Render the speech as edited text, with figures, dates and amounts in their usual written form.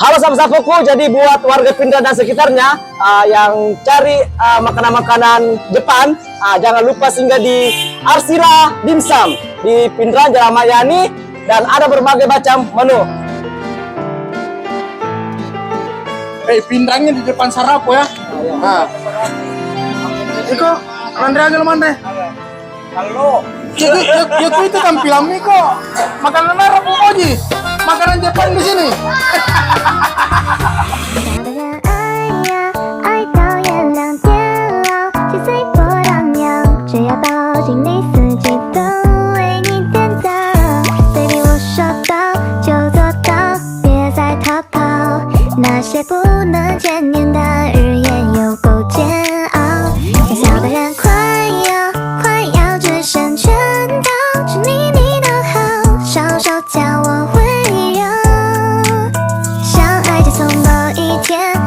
Halo sahabat-sahabatku, jadi buat warga Pindrang dan sekitarnya yang cari makanan-makanan Jepang, jangan lupa singgah di Arsila Dimsum di Pindrang Jalan Mayani, dan ada berbagai macam menu. Pindrangnya di depan Sarapo ya. Nah. Iko, Andre agak mana? Halo. Ya itu tampilannya kok. Makanan Arab Moji. Makanan Jepang di sini. 爱到眼亮点亮，七岁波荡漾，只要抱紧你，四季都为你点灯。Baby， 我说到就做到，别再逃跑。那些不能见面的日夜有够煎熬，小小的人快要只剩拳头，是你的好，双手将我围绕，相爱就从某一天。